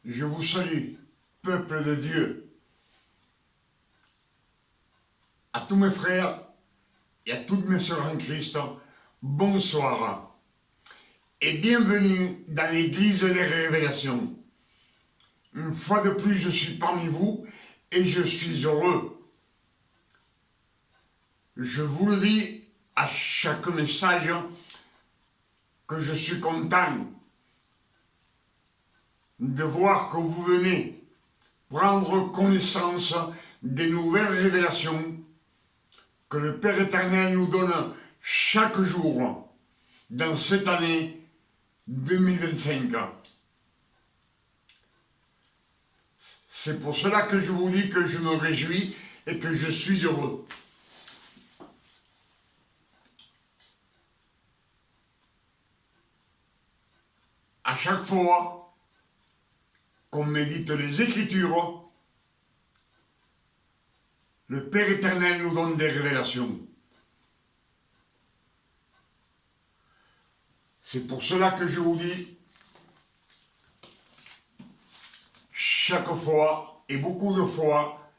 Je vous salue, peuple de Dieu, à tous mes frères et à toutes mes sœurs en Christ, bonsoir et bienvenue dans l'église des révélations. Une fois de plus, je suis parmi vous et je suis heureux. Je vous le dis à chaque message que je suis content de voir que vous venez prendre connaissance des nouvelles révélations que le Père éternel nous donne chaque jour dans cette année 2025. C'est pour cela que je vous dis que je me réjouis et que je suis heureux. À chaque fois qu'on médite les Écritures, le Père éternel nous donne des révélations. C'est pour cela que je vous dis, chaque fois et beaucoup de fois,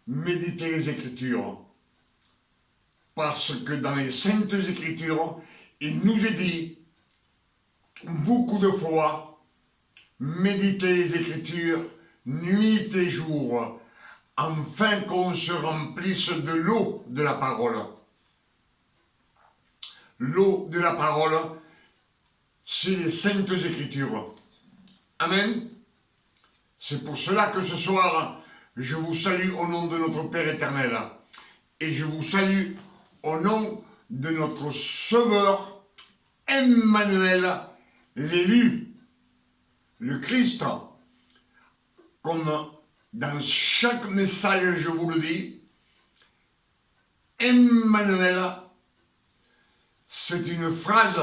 méditez les Écritures. Parce que dans les Saintes Écritures, il nous est dit beaucoup de fois, méditez les Écritures nuit et jour, afin qu'on se remplisse de l'eau de la parole. L'eau de la parole, c'est les Saintes Écritures. Amen. C'est pour cela que ce soir, je vous salue au nom de notre Père éternel. Et je vous salue au nom de notre Sauveur, Emmanuel, l'élu, le Christ. Comme dans chaque message, je vous le dis, Emmanuel, c'est une phrase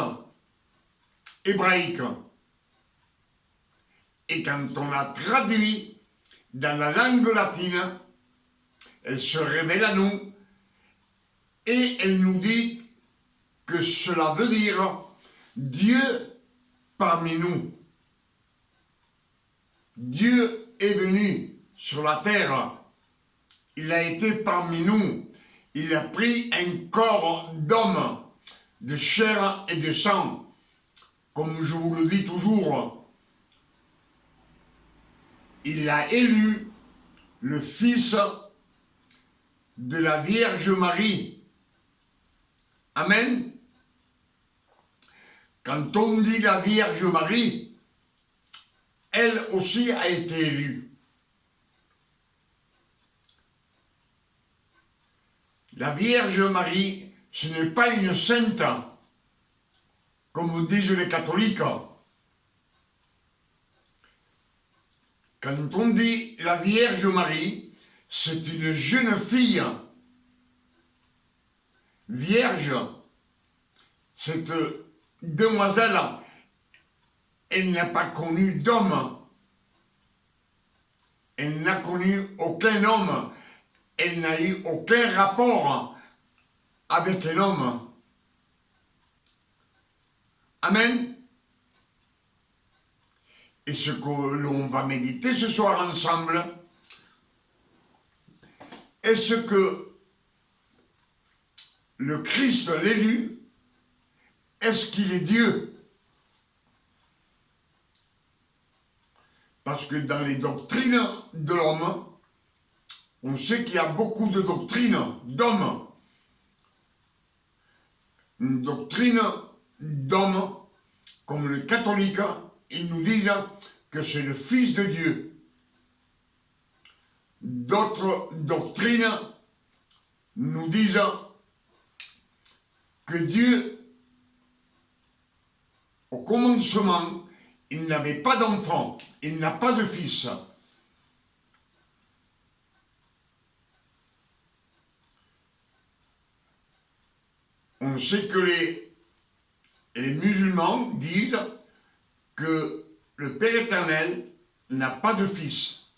hébraïque. Et quand on la traduit dans la langue latine, elle se révèle à nous et elle nous dit que cela veut dire Dieu parmi nous. Dieu est venu sur la terre, il a été parmi nous, il a pris un corps d'homme, de chair et de sang, comme je vous le dis toujours. Il a élu le Fils de la Vierge Marie. Amen. Quand on dit la Vierge Marie, elle aussi a été élue. La Vierge Marie, ce n'est pas une sainte, comme disent les catholiques. Quand on dit la Vierge Marie, c'est une jeune fille. Vierge, cette demoiselle, elle n'a pas connu d'homme. Elle n'a connu aucun homme. Elle n'a eu aucun rapport avec un homme. Amen. Et ce que l'on va méditer ce soir ensemble, est-ce que le Christ, l'élu, est-ce qu'il est Dieu? Parce que dans les doctrines de l'homme, on sait qu'il y a beaucoup de doctrines d'hommes. Une doctrine d'hommes, comme les catholiques, ils nous disent que c'est le Fils de Dieu. D'autres doctrines nous disent que Dieu, au commencement, il n'avait pas d'enfant, il n'a pas de fils. On sait que les musulmans disent que le Père éternel n'a pas de fils.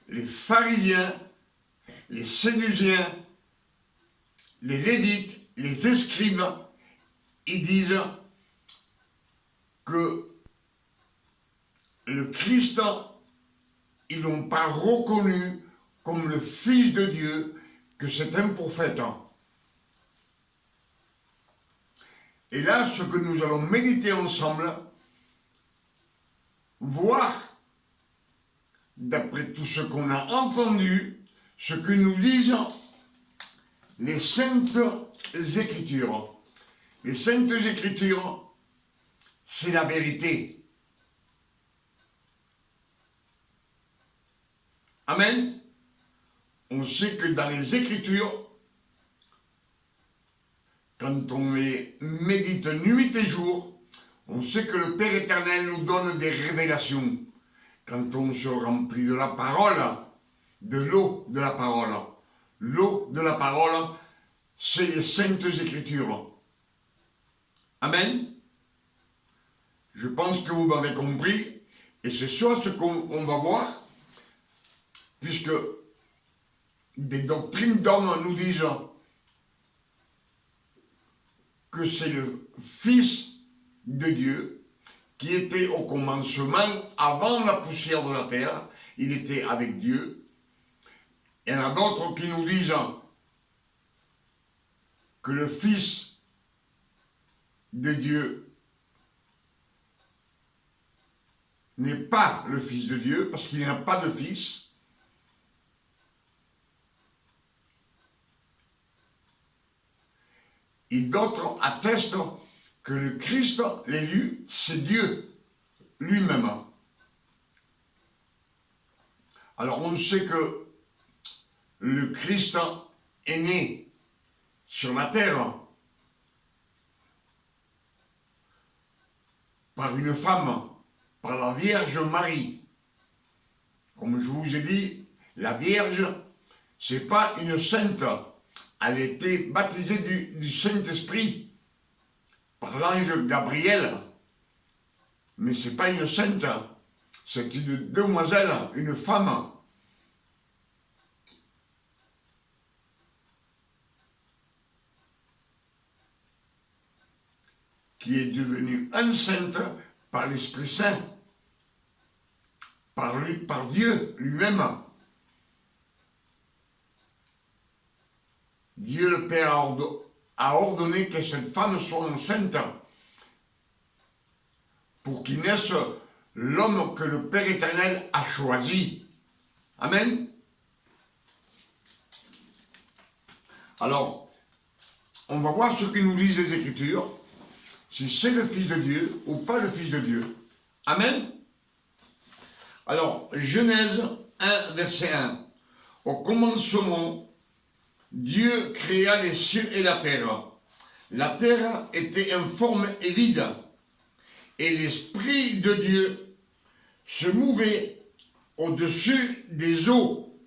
Les pharisiens, les séduisiens, les lévites, les escribes, ils disent que que le Christ, ils n'ont pas reconnu comme le Fils de Dieu que c'est un prophète. Et là, ce que nous allons méditer ensemble, voir, d'après tout ce qu'on a entendu, ce que nous disent les Saintes Écritures. Les Saintes Écritures, c'est la vérité. Amen. On sait que dans les Écritures, quand on les médite nuit et jour, on sait que le Père éternel nous donne des révélations. Quand on se remplit de la parole, de l'eau de la parole. L'eau de la parole, c'est les Saintes Écritures. Amen. Je pense que vous m'avez compris, et c'est ça ce qu'on va voir, puisque des doctrines d'hommes nous disent que c'est le Fils de Dieu qui était au commencement, avant la poussière de la terre, il était avec Dieu. Il y en a d'autres qui nous disent que le Fils de Dieu n'est pas le Fils de Dieu, parce qu'il n'a pas de Fils. Et d'autres attestent que le Christ, l'élu, c'est Dieu lui-même. Alors on sait que le Christ est né sur la terre par une femme, par la Vierge Marie. Comme je vous ai dit, la Vierge, c'est pas une sainte. Elle a été baptisée du Saint-Esprit par l'ange Gabriel. Mais c'est pas une sainte. C'est une demoiselle, une femme. Qui est devenue enceinte par l'Esprit Saint. Par Dieu lui-même. Dieu le Père a ordonné que cette femme soit enceinte pour qu'il naisse l'homme que le Père éternel a choisi. Amen. Alors, on va voir ce que nous disent les Écritures, si c'est le Fils de Dieu ou pas le Fils de Dieu. Amen. Alors, Genèse 1, verset 1. Au commencement, Dieu créa les cieux et la terre. La terre était informe et vide, et l'Esprit de Dieu se mouvait au-dessus des eaux.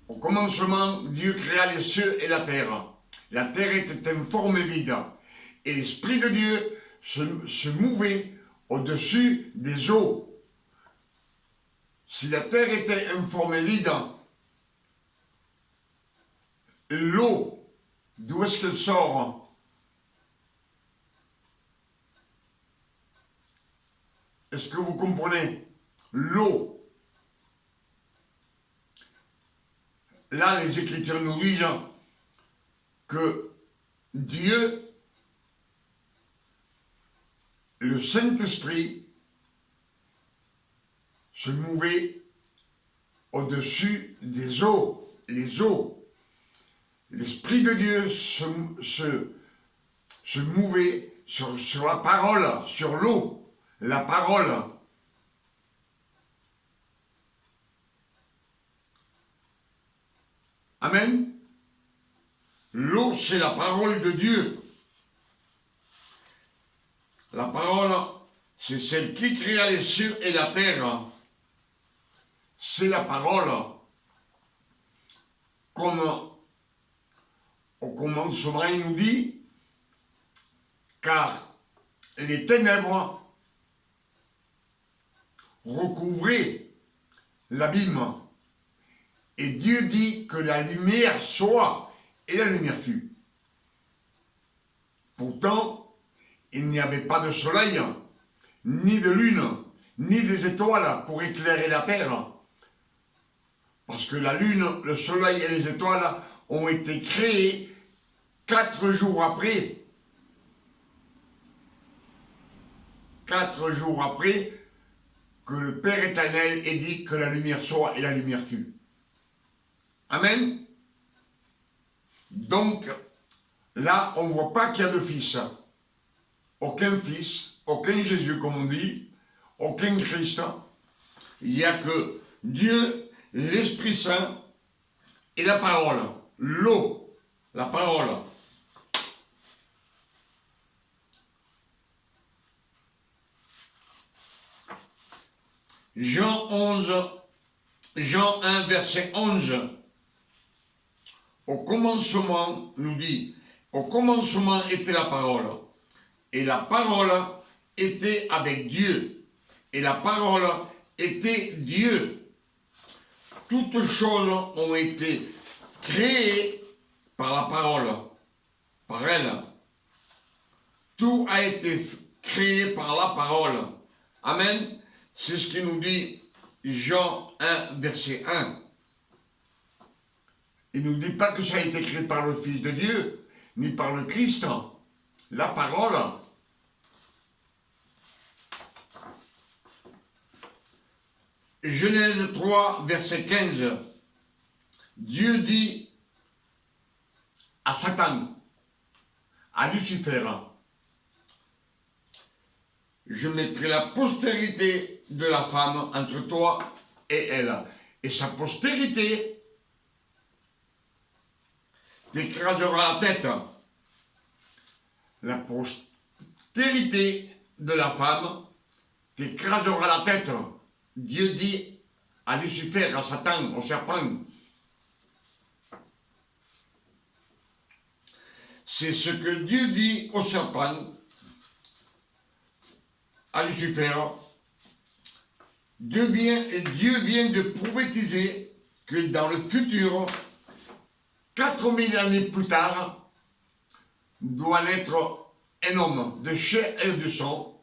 Au commencement, Dieu créa les cieux et la terre. La terre était informe et vide, et l'Esprit de Dieu se mouvait au-dessus des eaux. Si la terre était informe et vide, l'eau, d'où est-ce qu'elle sort? Est-ce que vous comprenez? L'eau. Là, les Écritures nous disent que Dieu, le Saint-Esprit, se mouvait au-dessus des eaux, les eaux. L'Esprit de Dieu se mouvait sur la parole, sur l'eau, la parole. Amen. L'eau, c'est la parole de Dieu. La parole, c'est celle qui créa les cieux et la terre. C'est la parole. Comme au commencement, il nous dit, car les ténèbres recouvraient l'abîme. Et Dieu dit que la lumière soit, et la lumière fut. Pourtant, il n'y avait pas de soleil, ni de lune, ni des étoiles pour éclairer la terre. Parce que la lune, le soleil et les étoiles ont été créés 4 jours après. 4 jours après que le Père éternel ait dit que la lumière soit et la lumière fut. Amen. Donc, là, on ne voit pas qu'il y a de fils. Aucun fils, aucun Jésus, comme on dit, aucun Christ. Il n'y a que Dieu, l'Esprit Saint et la parole. L'eau, la parole. Jean 1, verset 11. Au commencement, nous dit, au commencement était la parole, et la parole était avec Dieu, et la parole était Dieu. Toutes choses ont été créées par la parole, par elle. Tout a été créé par la parole. Amen. C'est ce qui nous dit Jean 1, verset 1. Il ne nous dit pas que ça a été créé par le Fils de Dieu, ni par le Christ. La parole. Genèse 3, verset 15. Dieu dit à Satan, à Lucifer, je mettrai la postérité de la femme entre toi et elle. Et sa postérité t'écrasera la tête. La postérité de la femme t'écrasera la tête. Dieu dit à Lucifer, à Satan, au serpent. C'est ce que Dieu dit au serpent, à Lucifer. Dieu vient de prophétiser que dans le futur, 4000 années plus tard, doit naître un homme de chair et de sang,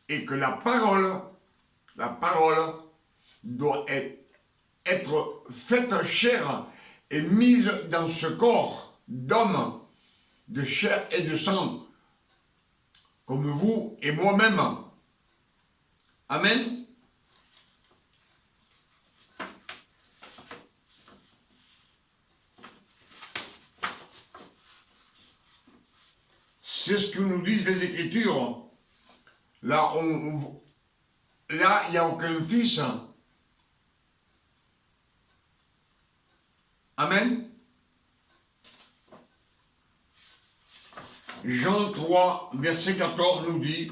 et que la parole doit être faite chair et mise dans ce corps d'homme de chair et de sang, comme vous et moi-même. Amen. C'est ce que nous disent les Écritures. Là, il n'y a aucun fils. Amen. Jean 3, verset 14 nous dit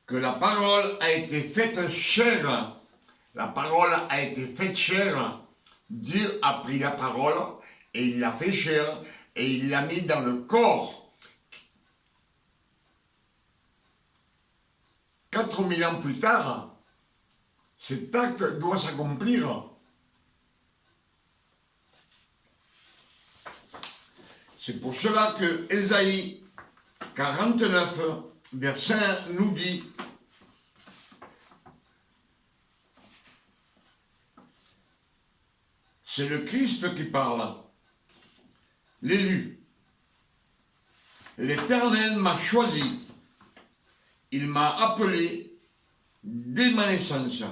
que la parole a été faite chair. La parole a été faite chair. Dieu a pris la parole et il l'a fait chair et il l'a mis dans le corps. 4000 ans plus tard, cet acte doit s'accomplir. C'est pour cela que Ésaïe 49, verset 1 nous dit c'est le Christ qui parle, l'élu. L'Éternel m'a choisi. Il m'a appelé dès ma naissance.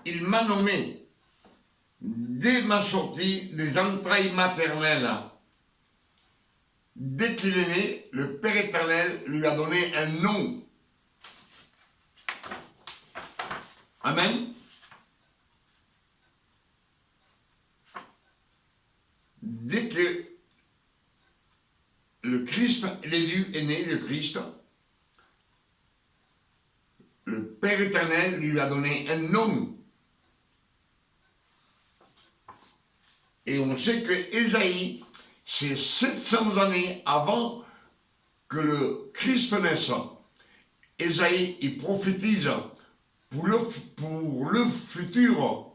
Il m'a nommé dès ma sortie des entrailles maternelles. Dès qu'il est né, le Père éternel lui a donné un nom. Amen. Dès que le Christ, l'élu est né, le Christ, le Père éternel lui a donné un nom. Et on sait que Ésaïe, c'est 700 années avant que le Christ naisse. Ésaïe, il prophétise pour le futur.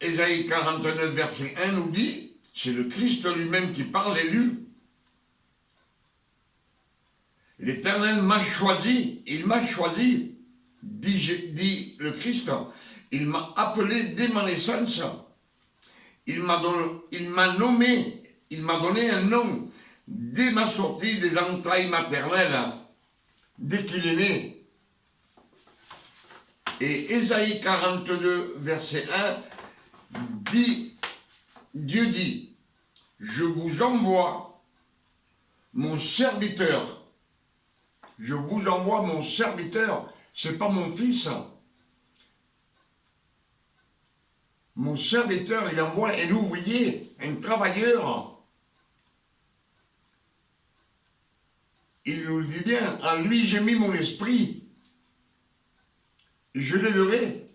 Ésaïe 49, verset 1 nous dit, c'est le Christ lui-même qui parle élu. L'Éternel m'a choisi, il m'a choisi, dit le Christ. Il m'a appelé dès ma naissance. Il m'a nommé, il m'a donné un nom dès ma sortie des entrailles maternelles, dès qu'il est né. Et Ésaïe 42, verset 1, dit, Dieu dit, je vous envoie mon serviteur. Je vous envoie mon serviteur. C'est pas mon fils. Mon serviteur, il envoie un ouvrier, un travailleur. Il nous dit bien, en lui j'ai mis mon esprit. Et je l'aiderai.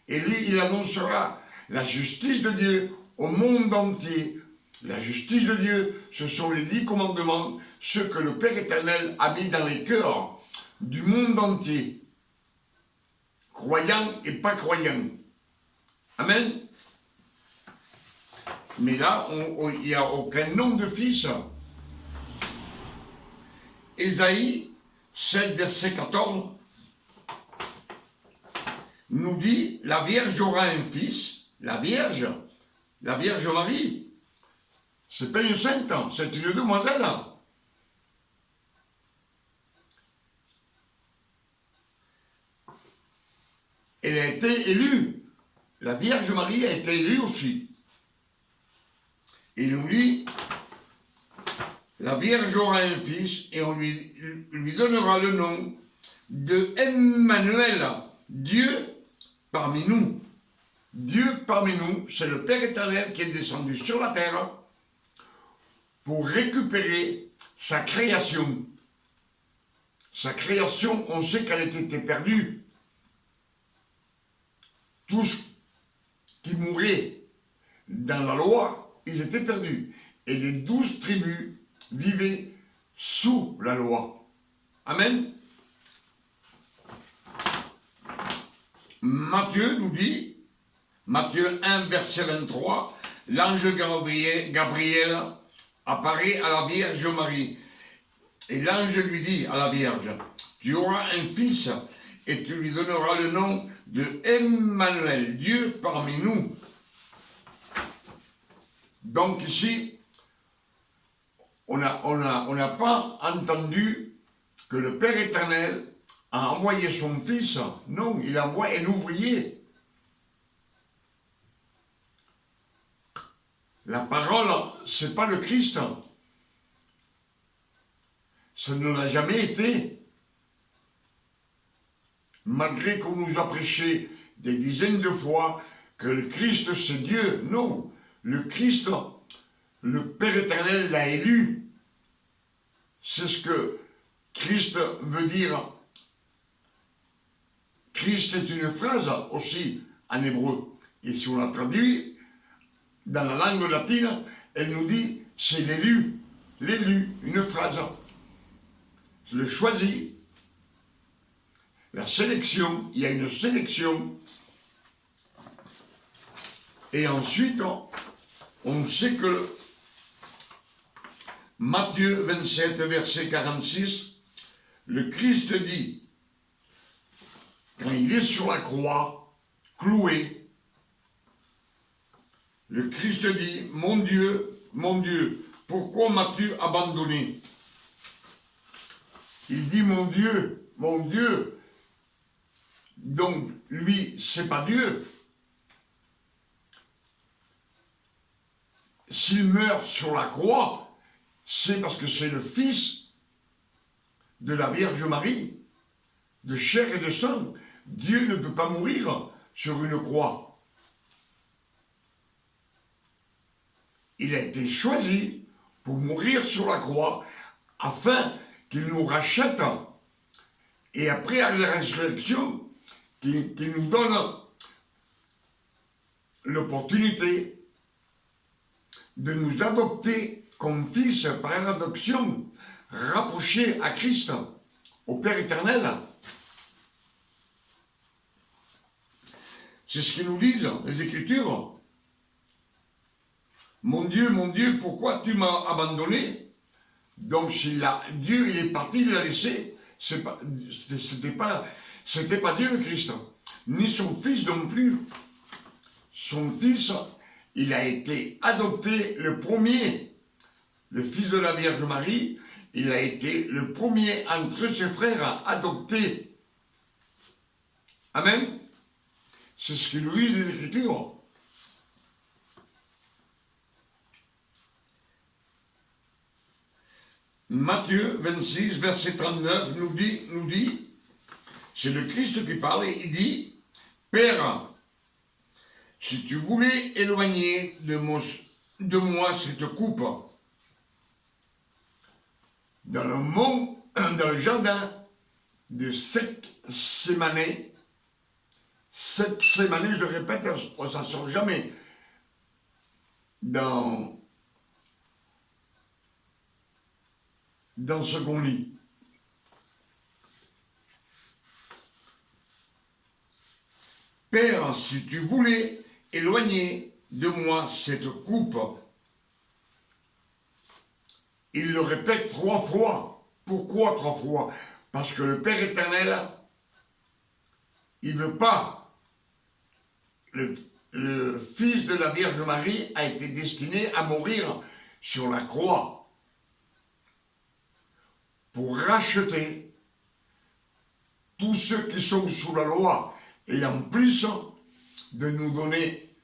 Et lui, il annoncera la justice de Dieu au monde entier. La justice de Dieu, ce sont les 10 commandements, ceux que le Père éternel a mis dans les cœurs du monde entier. Croyants et pas croyants. Amen. Mais là, il n'y a aucun nom de fils. Ésaïe 7, verset 14, nous dit, la Vierge aura un fils, la Vierge Marie. C'est pas une sainte, c'est une demoiselle. Elle a été élue. La Vierge Marie a été élue aussi. Il nous dit, la Vierge aura un fils et on lui donnera le nom de Emmanuel, Dieu parmi nous. Dieu parmi nous, c'est le Père éternel qui est descendu sur la terre pour récupérer sa création. Sa création, on sait qu'elle était perdue. Tous qui mouraient dans la loi, ils étaient perdus. Et les 12 tribus vivaient sous la loi. Amen. Matthieu nous dit, Matthieu 1, verset 23, l'ange Gabriel apparaît à la Vierge Marie. Et l'ange lui dit à la Vierge, tu auras un fils et tu lui donneras le nom de Emmanuel, Dieu parmi nous. Donc ici, on n'a pas entendu que le Père éternel a envoyé son fils. Non, il envoie un ouvrier. La parole, c'est pas le Christ. Ça ne l'a jamais été. Malgré qu'on nous a prêché des dizaines de fois que le Christ c'est Dieu. Non, le Christ, le Père éternel l'a élu. C'est ce que Christ veut dire. Christ est une phrase aussi en hébreu. Et si on la traduit dans la langue latine, elle nous dit c'est l'élu. L'élu, une phrase. Le choisi. La sélection, il y a une sélection. Et ensuite, on sait que Matthieu 27, verset 46, le Christ dit, quand il est sur la croix, cloué, le Christ dit, mon Dieu, pourquoi m'as-tu abandonné? Il dit, mon Dieu, donc lui, c'est pas Dieu. S'il meurt sur la croix, c'est parce que c'est le Fils de la Vierge Marie, de chair et de sang. Dieu ne peut pas mourir sur une croix. Il a été choisi pour mourir sur la croix afin qu'il nous rachète et après à la résurrection, qu'il nous donne l'opportunité de nous adopter comme fils par adoption, rapprochés à Christ, au Père éternel. C'est ce qu'ils nous disent, les Écritures. mon Dieu, pourquoi tu m'as abandonné? Donc Dieu, il est parti, il l'a laissé. C'était pas Dieu le Christ, ni son fils non plus. Son fils, il a été adopté le premier, le fils de la Vierge Marie, il a été le premier entre ses frères adoptés. Amen. C'est ce que nous disent les Écritures. Matthieu 26, verset 39 nous dit, c'est le Christ qui parle, et il dit, Père, si tu voulais éloigner de moi cette coupe, dans le jardin de Gethsémani, je le répète, ça ne sort jamais dans ce qu'on lit. Père, si tu voulais éloigner de moi cette coupe, il le répète 3 fois. Pourquoi 3 fois? Parce que le Père éternel, il ne veut pas. Le Fils de la Vierge Marie a été destiné à mourir sur la croix pour racheter tous ceux qui sont sous la loi et en plus de nous donner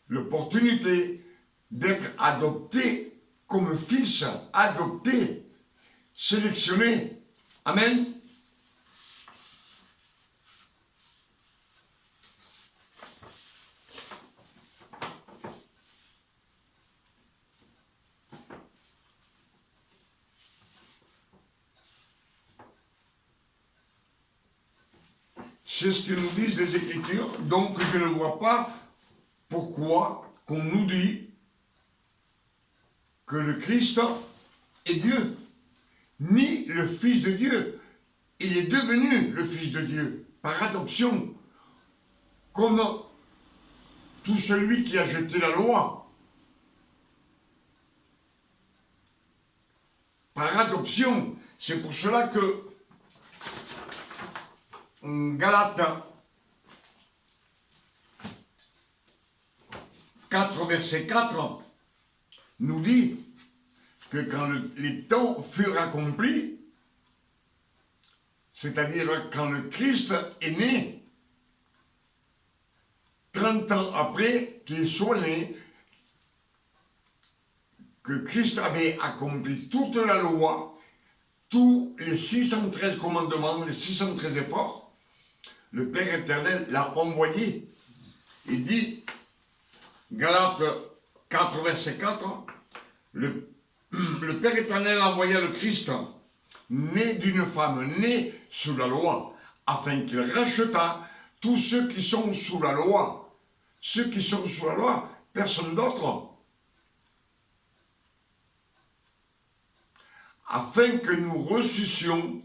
l'opportunité d'être adoptés comme fils, adoptés, sélectionnés. Amen. C'est ce que nous disent les Écritures, donc je ne vois pas pourquoi qu'on nous dit que le Christ est Dieu, ni le Fils de Dieu. Il est devenu le Fils de Dieu par adoption, comme tout celui qui a jeté la loi. Par adoption, c'est pour cela que Galates 4, verset 4 nous dit que quand les temps furent accomplis, c'est-à-dire quand le Christ est né, 30 ans après qu'il soit né, que Christ avait accompli toute la loi, tous les 613 commandements, les 613 efforts, le Père éternel l'a envoyé. Il dit, Galates 4, verset 4, le Père éternel envoya le Christ, né d'une femme, né sous la loi, afin qu'il rachetât tous ceux qui sont sous la loi. Ceux qui sont sous la loi, personne d'autre. Afin que nous reçussions,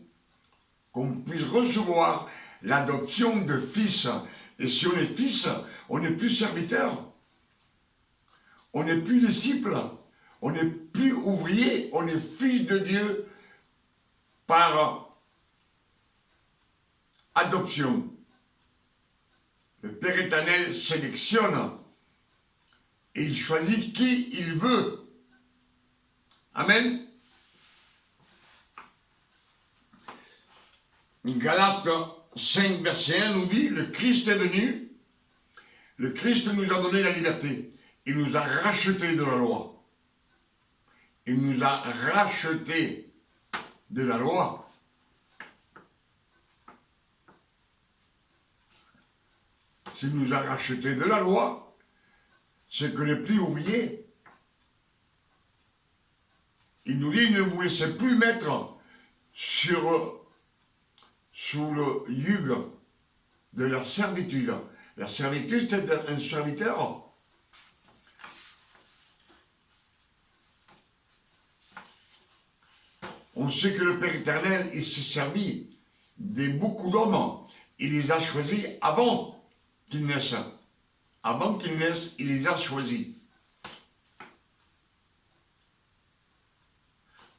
qu'on puisse recevoir l'adoption de fils. Et si on est fils, on n'est plus serviteur. On n'est plus disciple. On n'est plus ouvrier. On est fils de Dieu par adoption. Le Père éternel sélectionne et il choisit qui il veut. Amen. Galates 5, verset 1 nous dit, le Christ est venu, le Christ nous a donné la liberté, il nous a rachetés de la loi. Il nous a rachetés de la loi. S'il nous a rachetés de la loi, c'est que les plus ouvriers, il nous dit, ne vous laissez plus mettre sous le yugo de la servitude. La servitude, c'est un serviteur. On sait que le Père éternel, il s'est servi de beaucoup d'hommes. Il les a choisis avant qu'ils naissent. Avant qu'ils naissent, il les a choisis.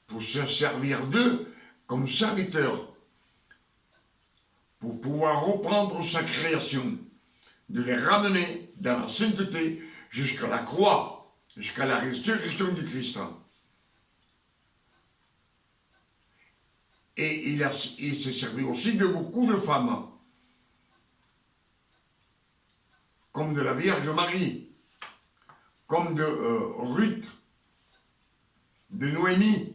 pour se servir d'eux comme serviteurs, pour pouvoir reprendre sa création, de les ramener dans la sainteté jusqu'à la croix, jusqu'à la résurrection du Christ. Et il s'est servi aussi de beaucoup de femmes, comme de la Vierge Marie, comme de Ruth, de Noémie.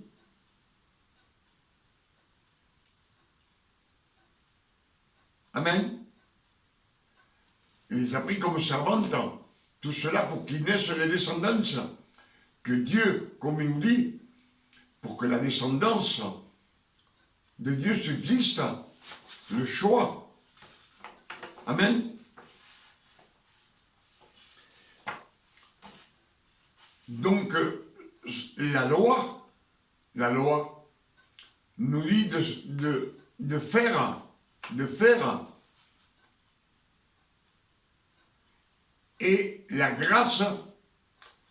Amen. Il les a pris comme servantes, tout cela pour qu'ils naissent les descendances, que Dieu, comme il nous dit, pour que la descendance de Dieu subsiste, le choix. Amen. Donc, la loi nous dit de faire, et la grâce,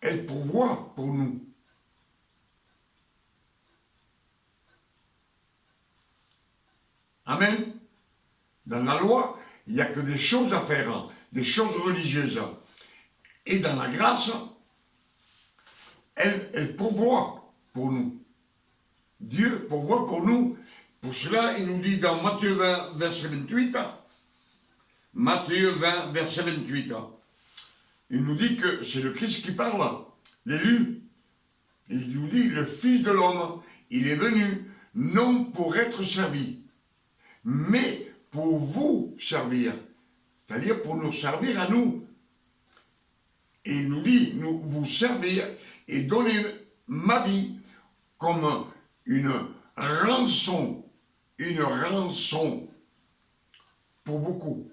elle pourvoit pour nous. Amen. Dans la loi, il n'y a que des choses à faire, des choses religieuses. Et dans la grâce, elle pourvoit pour nous. Dieu pourvoit pour nous. Pour cela, il nous dit dans Matthieu 20, verset 28, Matthieu 20, verset 28, il nous dit que c'est le Christ qui parle, l'élu. Il nous dit, le Fils de l'homme, il est venu non pour être servi, mais pour vous servir. C'est-à-dire pour nous servir à nous. Et il nous dit, nous vous servir et donner ma vie comme une rançon pour beaucoup,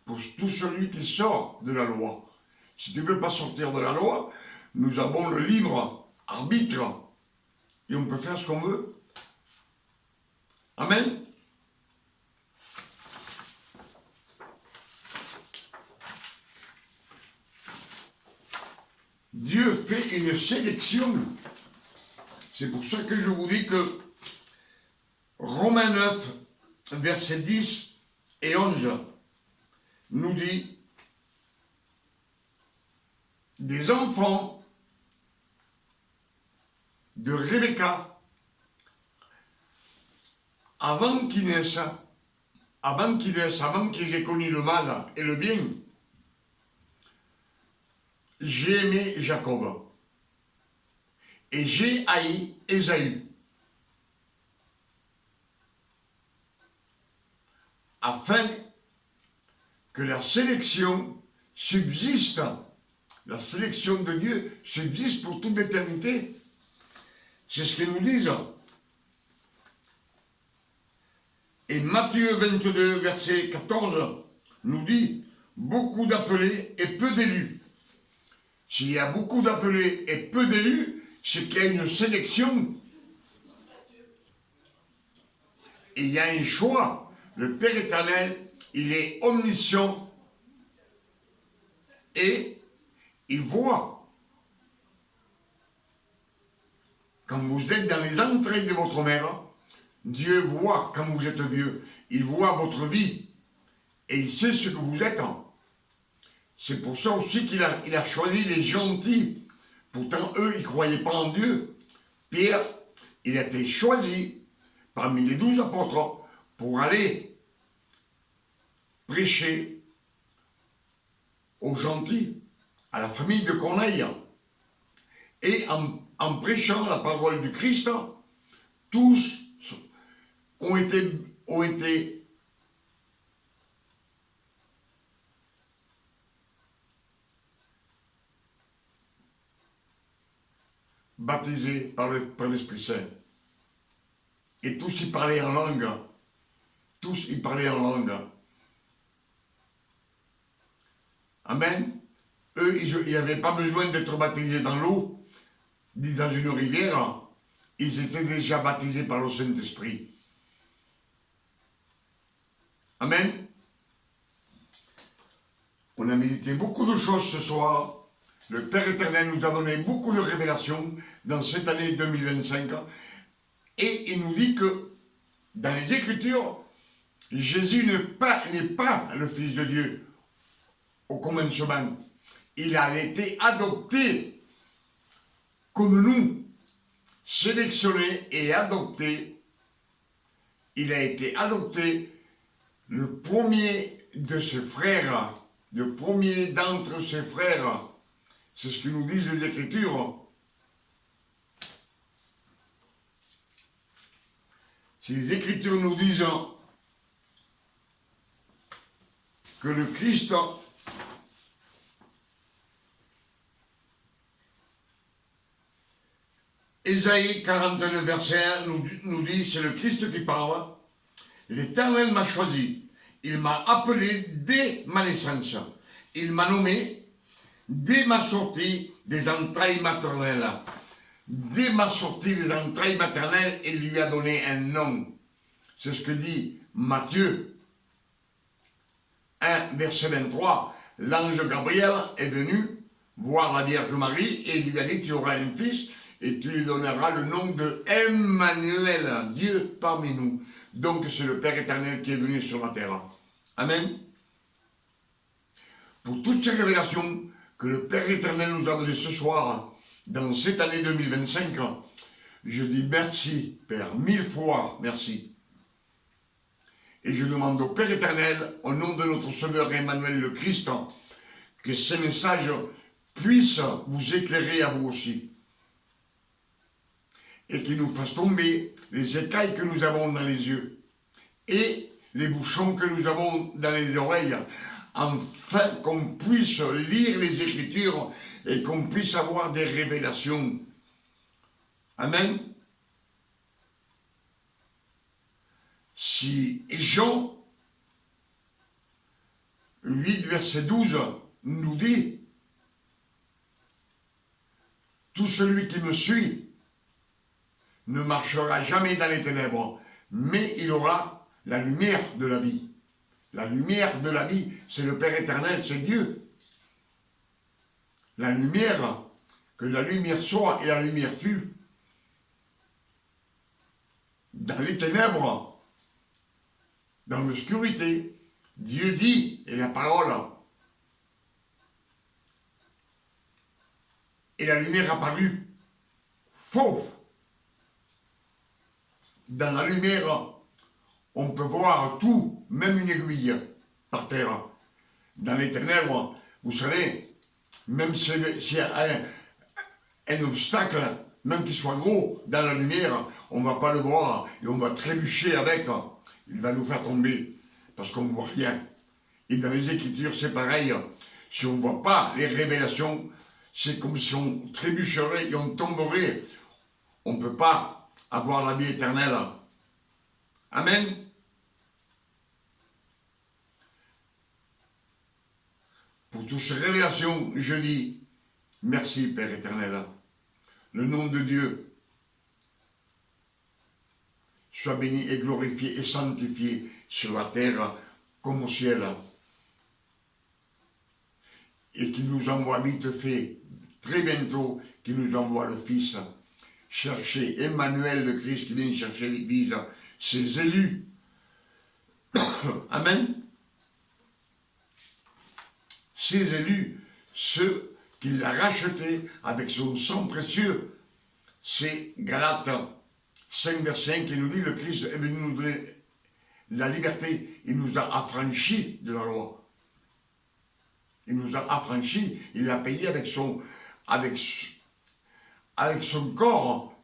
pour tout celui qui sort de la loi. Si tu ne veux pas sortir de la loi, nous avons le libre arbitre et on peut faire ce qu'on veut. Amen. Dieu fait une sélection. C'est pour ça que je vous dis que Romains 9, versets 10 et 11 nous dit des enfants de Rebecca avant qu'ils naissent, avant qu'ils aient connu le mal et le bien. J'ai aimé Jacob et j'ai haï Ésaü, afin que la sélection subsiste, la sélection de Dieu subsiste pour toute l'éternité. C'est ce qu'ils nous disent. Et Matthieu 22, verset 14, nous dit beaucoup d'appelés et peu d'élus. S'il y a beaucoup d'appelés et peu d'élus, c'est qu'il y a une sélection. Et il y a un choix. Le Père éternel, il est omniscient et il voit. Quand vous êtes dans les entrailles de votre mère, Dieu voit quand vous êtes vieux. Il voit votre vie et il sait ce que vous êtes. C'est pour ça aussi qu'il a choisi les gentils. Pourtant, eux, ils ne croyaient pas en Dieu. Pierre, il a été choisi parmi les 12 apôtres pour aller prêcher aux gentils, à la famille de Corneille. Et en prêchant la parole du Christ, tous ont été baptisés par l'Esprit Saint. Et tous y parlaient en langue. Tous y parlaient en langue. Amen. Eux, ils n'avaient pas besoin d'être baptisés dans l'eau, ni dans une rivière. Ils étaient déjà baptisés par le Saint-Esprit. Amen. On a médité beaucoup de choses ce soir. le Père éternel nous a donné beaucoup de révélations dans cette année 2025. Et il nous dit que dans les Écritures, Jésus n'est pas le Fils de Dieu au commencement. Il a été adopté comme nous, sélectionné et adopté. Il a été adopté le premier de ses frères, le premier d'entre ses frères. C'est ce que nous disent les Écritures. Si les Écritures nous disent que le Christ Ésaïe 49, verset 1 nous dit, c'est le Christ qui parle. L'Éternel m'a choisi, il m'a appelé dès ma naissance, il m'a nommé dès ma sortie des entrailles maternelles. Dès ma sortie des entrailles maternelles, il lui a donné un nom. C'est ce que dit Matthieu 1, verset 23. L'ange Gabriel est venu voir la Vierge Marie et il lui a dit, tu auras un fils et tu lui donneras le nom de Emmanuel, Dieu parmi nous. Donc c'est le Père éternel qui est venu sur la terre. Amen. Pour toutes ces révélations que le Père éternel nous a données ce soir, dans cette année 2025, je dis merci, Père, 1000 fois merci. Et je demande au Père éternel, au nom de notre Sauveur Emmanuel le Christ, que ces messages puissent vous éclairer à vous aussi. Et qu'il nous fasse tomber les écailles que nous avons dans les yeux et les bouchons que nous avons dans les oreilles, afin qu'on puisse lire les Écritures et qu'on puisse avoir des révélations. Amen. Si Jean 8, verset 12 nous dit « Tout celui qui me suit ne marchera jamais dans les ténèbres, mais il aura la lumière de la vie. » La lumière de la vie, c'est le Père éternel, c'est Dieu. La lumière, que la lumière soit et la lumière fut. Dans les ténèbres, dans l'obscurité, Dieu dit, et la parole, et la lumière apparut, fauve. Dans la lumière, on peut voir tout, même une aiguille par terre. Dans les ténèbres, vous savez, même s'il y a un obstacle, même qu'il soit gros, dans la lumière, on ne va pas le voir et on va trébucher avec. Il va nous faire tomber parce qu'on ne voit rien. Et dans les Écritures, c'est pareil. Si on ne voit pas les révélations, c'est comme si on trébucherait et on tomberait. On ne peut pas avoir la vie éternelle. Amen. Pour toutes ces révélations, je dis merci Père éternel. Le nom de Dieu soit béni et glorifié et sanctifié sur la terre comme au ciel. Et qu'il nous envoie vite fait, très bientôt, qu'il nous envoie le Fils. Chercher Emmanuel le Christ qui vient chercher l'Église, ses élus. Amen. Ses élus, ceux qu'il a rachetés avec son sang précieux. C'est Galates 5, verset 1 qui nous dit, le Christ est venu nous donner la liberté. Il nous a affranchis de la loi. Il nous a affranchis. Il l'a payé avec son corps,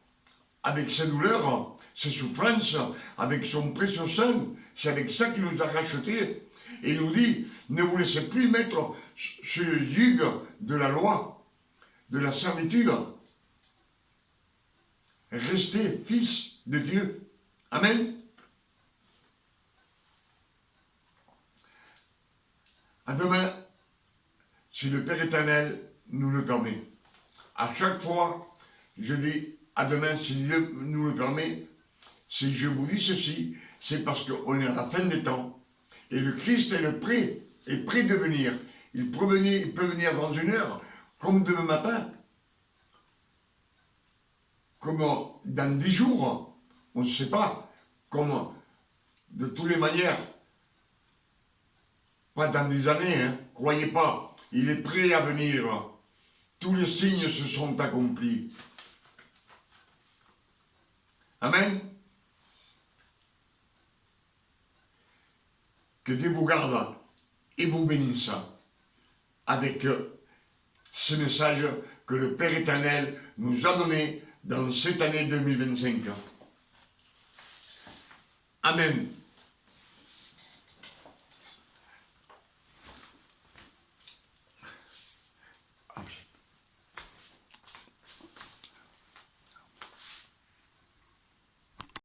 avec ses douleurs, ses souffrances, avec son précieux sang. C'est avec ça qu'il nous a rachetés. Et il nous dit, ne vous laissez plus mettre sur le yugue de la loi, de la servitude. Restez fils de Dieu. Amen. À demain, si le Père éternel nous le permet. À chaque fois, je dis à demain, si Dieu nous le permet. Si je vous dis ceci, c'est parce qu'on est à la fin des temps. Et le Christ est prêt de venir. Il peut venir dans 1 heure, comme demain matin, comme dans 10 jours, on ne sait pas, comme de toutes les manières, pas dans des années, hein, croyez pas, il est prêt à venir. Tous les signes se sont accomplis. Amen. Que Dieu vous garde et vous bénisse avec ce message que le Père éternel nous a donné dans cette année 2025. Amen.